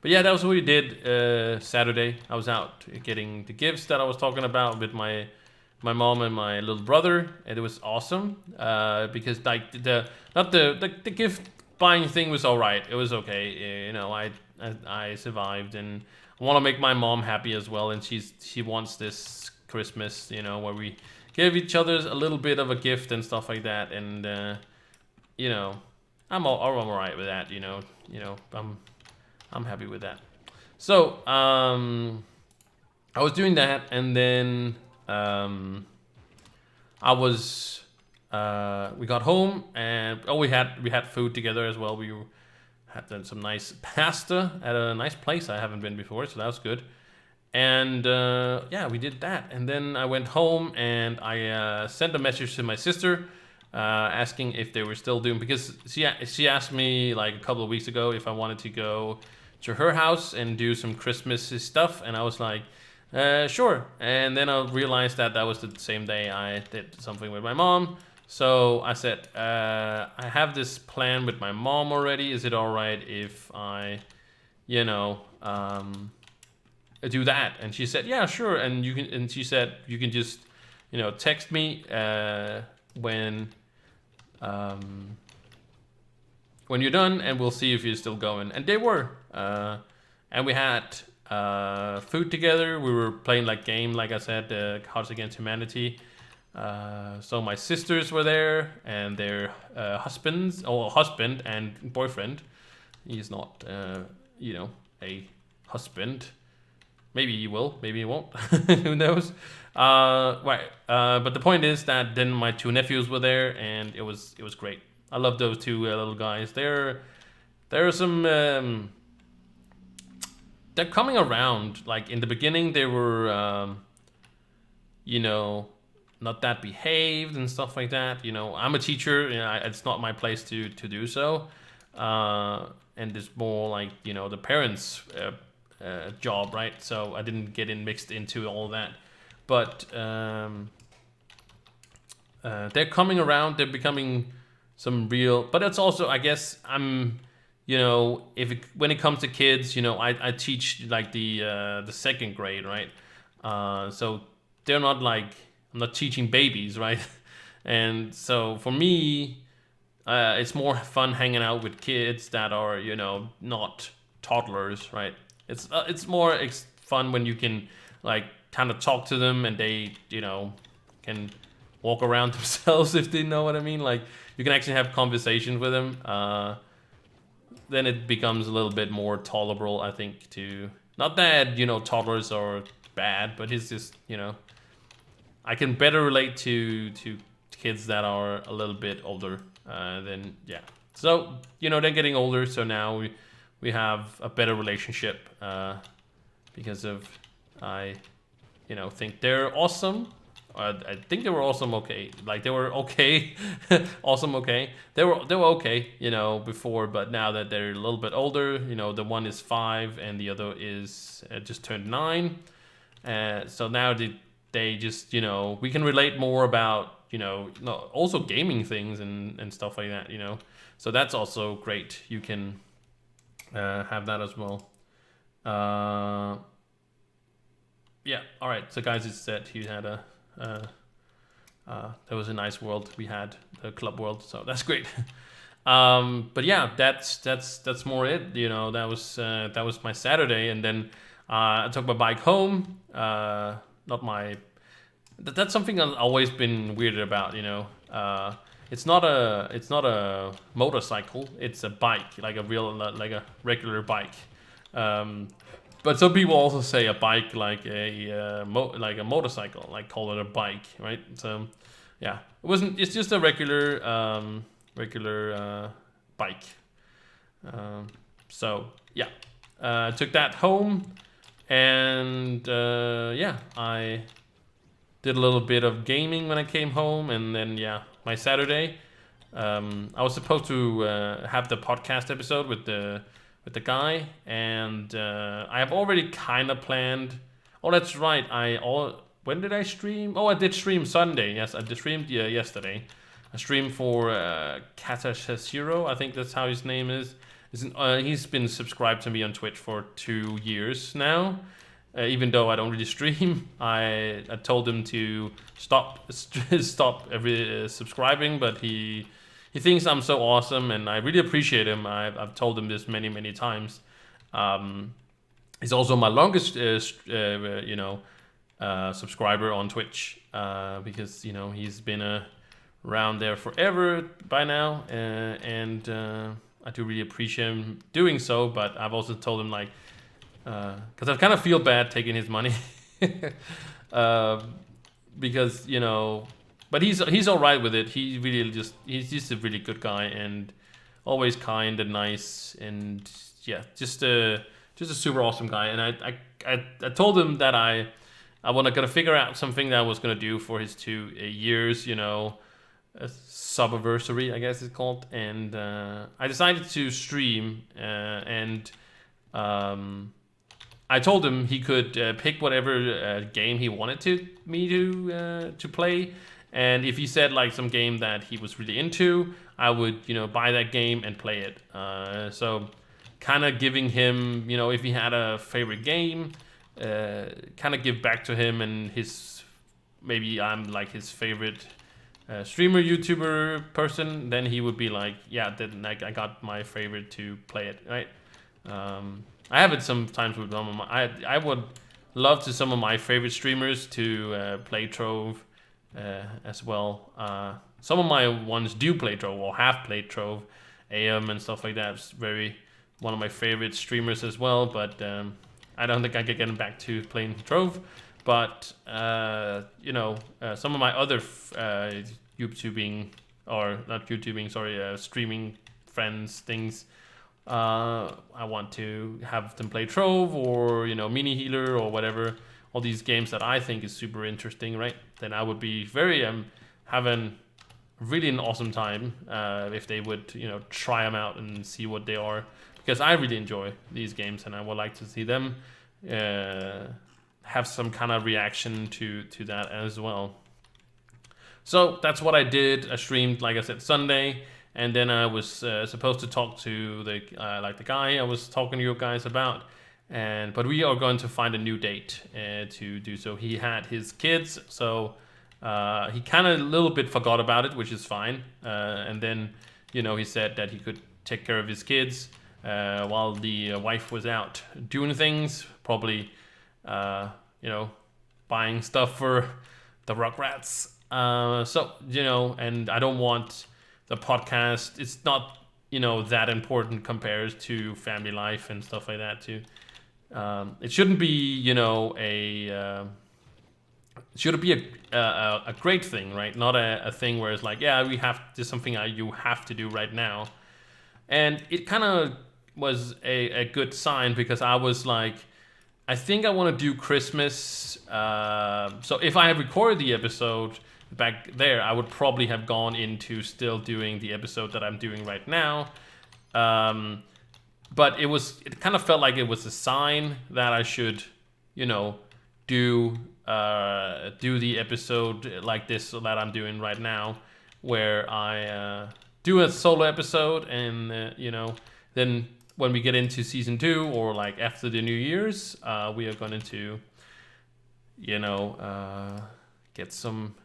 S1: yeah, that was what we did Saturday. I was out getting the gifts that I was talking about with my mom and my little brother, and it was awesome because like the gift buying thing was all right. It was okay. I survived, and I want to make my mom happy as well. And she wants this Christmas, where we give each other a little bit of a gift and stuff like that. And I'm all right with that. I'm happy with that. So I was doing that, and then. We got home, and we had food together as well. We had done some nice pasta at a nice place I haven't been before, so that was good. And yeah, we did that, and then I went home and I sent a message to my sister asking if they were still doing, because she asked me like a couple of weeks ago if I wanted to go to her house and do some Christmas stuff, and I was like. Sure. And then I realized that was the same day I did something with my mom. So I said, I have this plan with my mom already. Is it all right if I, do that? And she said, yeah, sure. And she said, you can just, text me when you're done, and we'll see if you're still going. And they were. And we had. Food together. We were playing game, like I said, Cards Against Humanity. So my sisters were there, and their husband and boyfriend. He's not, a husband. Maybe he will, maybe he won't. Who knows? Right. But the point is that then my two nephews were there, and it was great. I love those two little guys. There are some. They're coming around. Like in the beginning, they were, not that behaved and stuff like that. I'm a teacher. It's not my place to do so. And it's more like the parents' job, right? So I didn't get mixed into all that. But they're coming around. They're becoming some real. But it's also, I guess, when it comes to kids, I teach like the second grade, right? So they're not like, I'm not teaching babies, right? And so for me, it's more fun hanging out with kids that are not toddlers, right? It's more fun when you can like kind of talk to them and they can walk around themselves, if they know what I mean. Like you can actually have conversations with them. Then it becomes a little bit more tolerable, I think. To not that toddlers are bad, but it's just I can better relate to kids that are a little bit older. Then yeah. So they're getting older, so now we have a better relationship because of I think they're awesome. I think they were awesome. Okay, like they were okay, awesome. Okay, they were okay, before, but now that they're a little bit older, the one is 5 and the other is just turned 9. So now they just we can relate more about also gaming things and stuff like that. So that's also great. You can have that as well. Yeah. All right. So guys, it's said he had a. That was a nice world we had, the club world. So that's great. But yeah, that's more it. That was my Saturday, and then I took my bike home. Not my. That's something I've always been weirded about. It's not a motorcycle. It's a bike, like a regular bike. But some people also say a bike like a motorcycle, like call it a bike, right? So yeah, it wasn't. It's just a regular bike. So yeah, I took that home, and yeah, I did a little bit of gaming when I came home, and then yeah, my Saturday. I was supposed to have the podcast episode with the guy, and I have already kind of planned. Oh, that's right. When did I stream? Oh, I did stream Sunday. Yes, I did streamed yesterday. I streamed for Katashiro. I think that's how his name is. He's been subscribed to me on Twitch for 2 years now. Even though I don't really stream, I told him to stop subscribing, but he thinks I'm so awesome, and I really appreciate him. I've told him this many times. He's also my longest subscriber on Twitch because he's been around there forever by now, and I do really appreciate him doing so. But I've also told him like. Because I kind of feel bad taking his money, because but he's all right with it. He's just a really good guy and always kind and nice, and yeah, just a super awesome guy. And I told him that I gonna figure out something that I was gonna do for his 2 years, a subiversary, I guess it's called, and I decided to stream and. I told him he could pick whatever game he wanted me to play, and if he said like some game that he was really into, I would buy that game and play it. So kind of giving him if he had a favorite game, kind of give back to him, and maybe I'm like his favorite streamer, YouTuber person, then he would be like, yeah, then like I got my favorite to play it, right? I have it sometimes with some of I would love to some of my favorite streamers to play Trove as well. Some of my ones do play Trove or have played Trove, AM and stuff like that. It's one of my favorite streamers as well. But I don't think I could get him back to playing Trove. But some of my other YouTubing or not YouTubing, sorry, streaming friends things. I want to have them play Trove or Mini Healer or whatever, all these games that I think is super interesting, right? Then I would be very having really an awesome time if they would, try them out and see what they are, because I really enjoy these games and I would like to see them have some kind of reaction to that as well. So that's what I did. I streamed, like I said, Sunday, and then I was supposed to talk to the guy I was talking to you guys about, but we are going to find a new date to do so. He had his kids, so he kind of a little bit forgot about it, which is fine. And then, he said that he could take care of his kids while the wife was out doing things, probably, buying stuff for the Rugrats. And I don't want the podcast. It's not, that important compared to family life and stuff like that too. It shouldn't be, it should be a great thing, right? Not a thing where it's like, yeah, this is something you have to do right now. And it kind of was a good sign, because I was like, I think I want to do Christmas. So if I had recorded the episode back there, I would probably have gone into still doing the episode that I'm doing right now. But it kind of felt like it was a sign that I should, do the episode like this that I'm doing right now, where I do a solo episode, and then when we get into season 2, or like after the New Year's, we are going to get some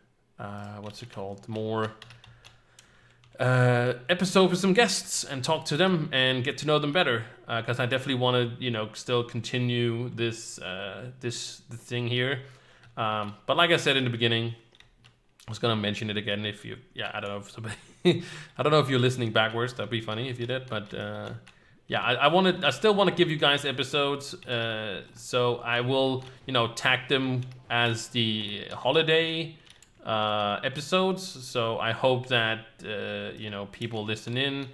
S1: more episode with some guests and talk to them and get to know them better, because I definitely want to still continue this thing here, but like I said in the beginning, I was gonna mention it again. I don't know if somebody I don't know if you're listening backwards. That'd be funny if you did, but I still want to give you guys episodes, so I will tag them as the holiday episodes. So I hope that people listen in,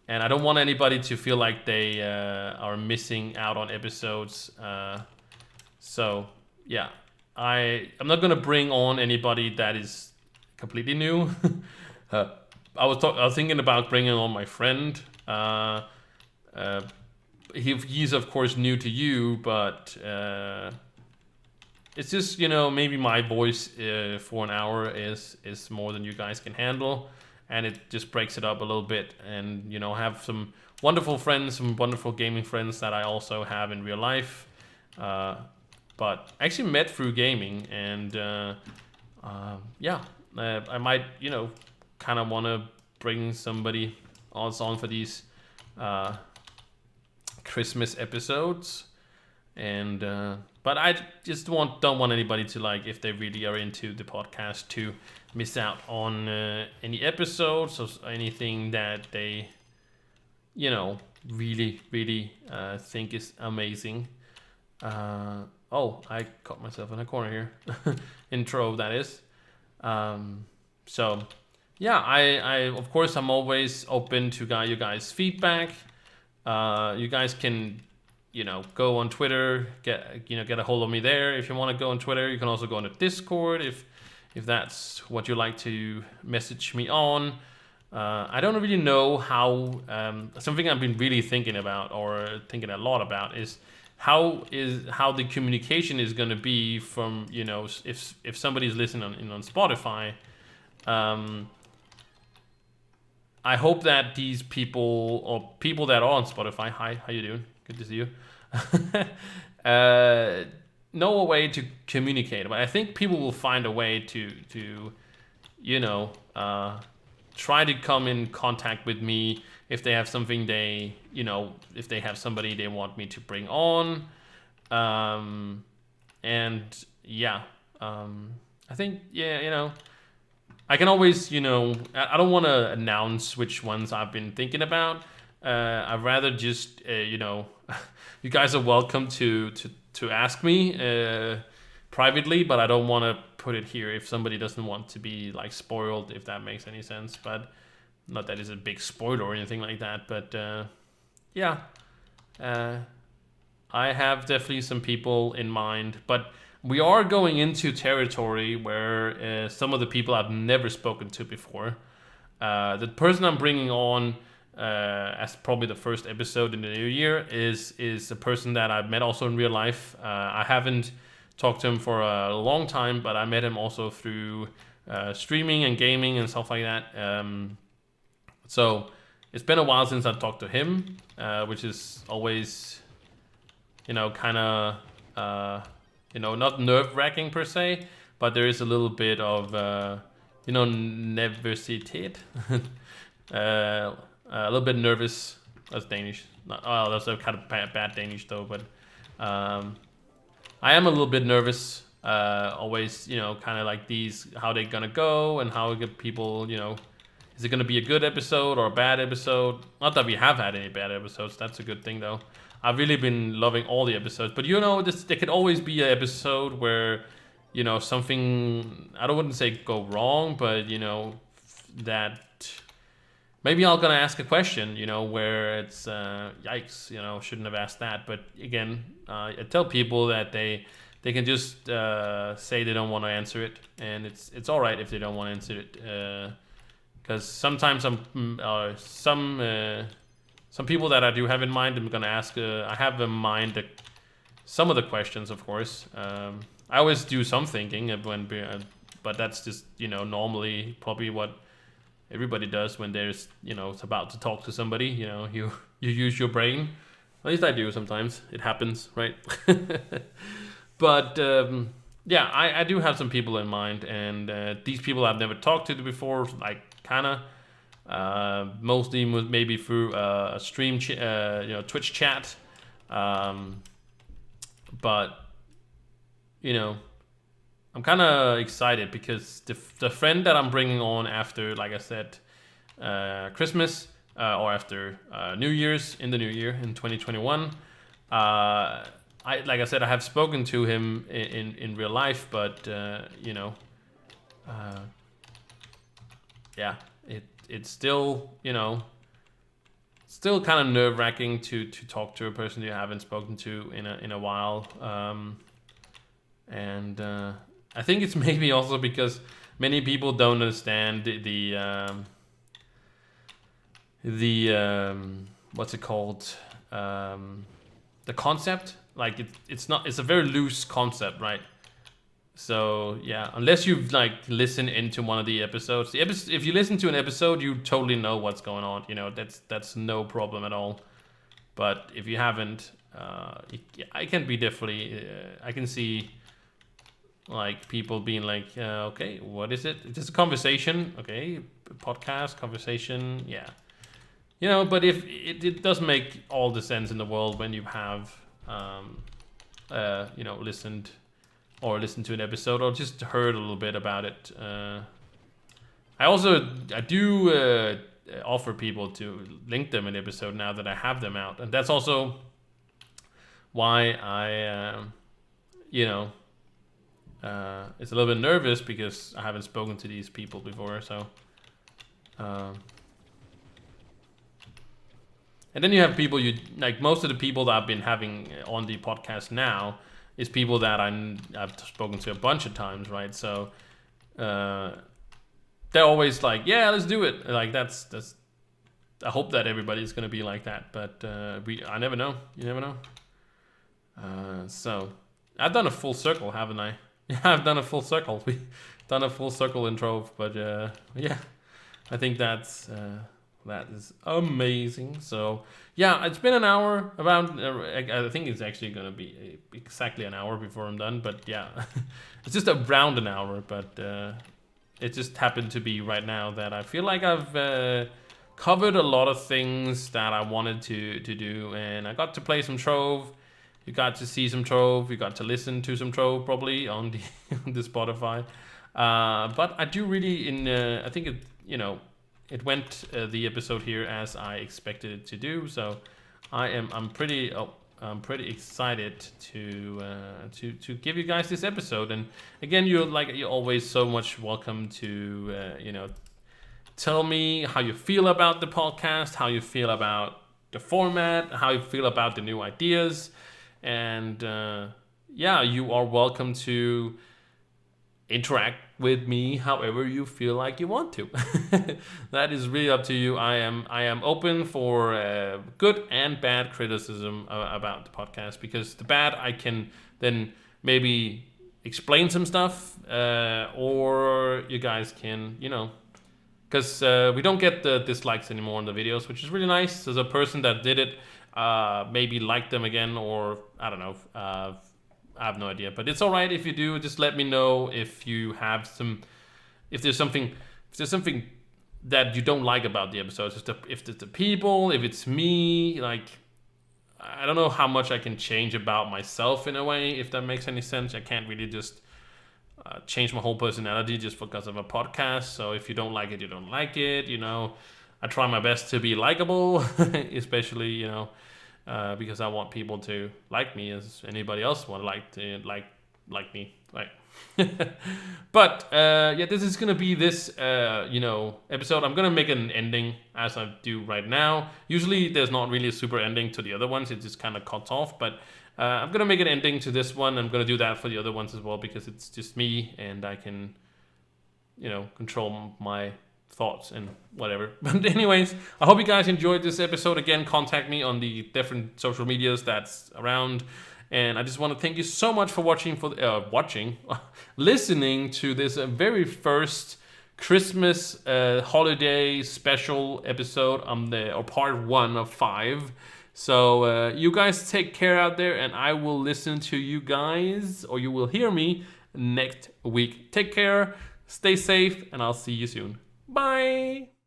S1: and I don't want anybody to feel like they are missing out on episodes. So yeah, I'm not gonna bring on anybody that is completely new. I was thinking about bringing on my friend. He's of course new to you, but it's just maybe my voice for an hour is more than you guys can handle, and it just breaks it up a little bit. And have some wonderful friends, some wonderful gaming friends that I also have in real life, but actually met through gaming, and I might kind of want to bring somebody else on for these Christmas episodes, and but I just don't want anybody to, like, if they really are into the podcast, to miss out on any episodes or anything that they really think is amazing. I caught myself in a corner here. Intro, that is. So yeah, I of course I'm always open to you guys' feedback. You guys can go on Twitter, get a hold of me there if you want to go on Twitter. You can also go on the Discord if that's what you like to message me on. I don't really know how. Something I've been really thinking about, or thinking a lot about, is how the communication is going to be from if somebody's listening on Spotify. I hope that these people, or people that are on Spotify, hi, how you doing? Good to see you. Know a way to communicate, but I think people will find a way to try to come in contact with me if they have something if they have somebody they want me to bring on, I think I can always I don't want to announce which ones I've been thinking about. I'd rather just you guys are welcome to ask me privately, but I don't want to put it here if somebody doesn't want to be like spoiled, if that makes any sense. But not that it's a big spoiler or anything like that, but I have definitely some people in mind, but we are going into territory where some of the people I've never spoken to before. The person I'm bringing on as probably the first episode in the new year is a person that I've met also in real life. I haven't talked to him for a long time, but I met him also through streaming and gaming and stuff like that. So it's been a while since I've talked to him, which is always, kind of, not nerve-wracking per se, but there is a little bit of, nervositet. A little bit nervous. That's Danish. That's a kind of bad Danish though, but I am a little bit nervous. Always, kind of like these, how they're gonna go and how people, is it gonna be a good episode or a bad episode? Not that we have had any bad episodes. That's a good thing though. I've really been loving all the episodes, but there could always be an episode where, something, I wouldn't say go wrong, but that maybe I'm gonna ask a question, where it's yikes, shouldn't have asked that. But again, I tell people that they can just say they don't want to answer it, and it's all right if they don't want to answer it, because sometimes some people that I do have in mind, I'm gonna ask. I have in mind some of the questions, of course. I always do some thinking but that's just normally probably what everybody does when there's it's about to talk to somebody. You use your brain. At least I do sometimes. It happens, right? But yeah, I do have some people in mind, and these people I've never talked to before, like kinda. Mostly maybe through a stream, Twitch chat. But I'm kind of excited because the friend that I'm bringing on after, like I said, Christmas or after New Year's in the new year in 2021. Like I said, I have spoken to him in real life, but yeah, it's still still kind of nerve-wracking to talk to a person you haven't spoken to in a while, and I think it's maybe also because many people don't understand the what's it called, the concept. Like it's a very loose concept, right? So yeah, unless you've listened into one of the episodes, if you listen to an episode, you totally know what's going on. That's no problem at all. But if you haven't, I can be definitely. I can see people being like, okay, what is it? It's just a conversation, okay, podcast conversation, yeah. But if it does make all the sense in the world when you have, listened to an episode or just heard a little bit about it. I do offer people to link them an episode now that I have them out, and that's also why I, it's a little bit nervous because I haven't spoken to these people before. So, and then you have people most of the people that I've been having on the podcast now is people that I've spoken to a bunch of times, right? So they're always like, yeah, let's do it. That's I hope that everybody's gonna be like that, but I never know. You never know. So I've done a full circle, haven't I? Yeah, I've done a full circle. We've done a full circle intro, but yeah, I think that is amazing. So yeah, it's been an hour. Around, I think it's actually gonna be exactly an hour before I'm done. But yeah, it's just around an hour. But it just happened to be right now that I feel like I've covered a lot of things that I wanted to do, and I got to play some Trove. You got to see some Trove. You got to listen to some Trove probably on the on the Spotify. But I do really I think it went the episode here as I expected it to do. So I'm pretty excited to give you guys this episode. And again, you're always so much welcome to tell me how you feel about the podcast, how you feel about the format, how you feel about the new ideas. And yeah, you are welcome to interact with me however you feel like you want to. That is really up to you. I am open for good and bad criticism about the podcast, because the bad I can then maybe explain some stuff, or you guys can, because we don't get the dislikes anymore on the videos, which is really nice. There's a person that did it, maybe like them again, or I don't know. I have no idea, but it's all right if you do. Just let me know if you have if there's something, that you don't like about the episodes. If it's the people, if it's me, like I don't know how much I can change about myself in a way, if that makes any sense. I can't really just change my whole personality just because of a podcast. So if you don't like it, you don't like it. I try my best to be likable, especially because I want people to like me as anybody else want to like me, right? But yeah, this is gonna be this episode. I'm gonna make an ending as I do right now. Usually, there's not really a super ending to the other ones. It just kind of cuts off. But I'm gonna make an ending to this one. I'm gonna do that for the other ones as well, because it's just me and I can control my thoughts and whatever. But anyways, I hope you guys enjoyed this episode. Again, contact me on the different social medias that's around. And I just want to thank you so much for listening to this very first Christmas holiday special episode or part 1 of 5. So you guys take care out there, and I will listen to you guys, or you will hear me next week. Take care, stay safe, and I'll see you soon. Bye!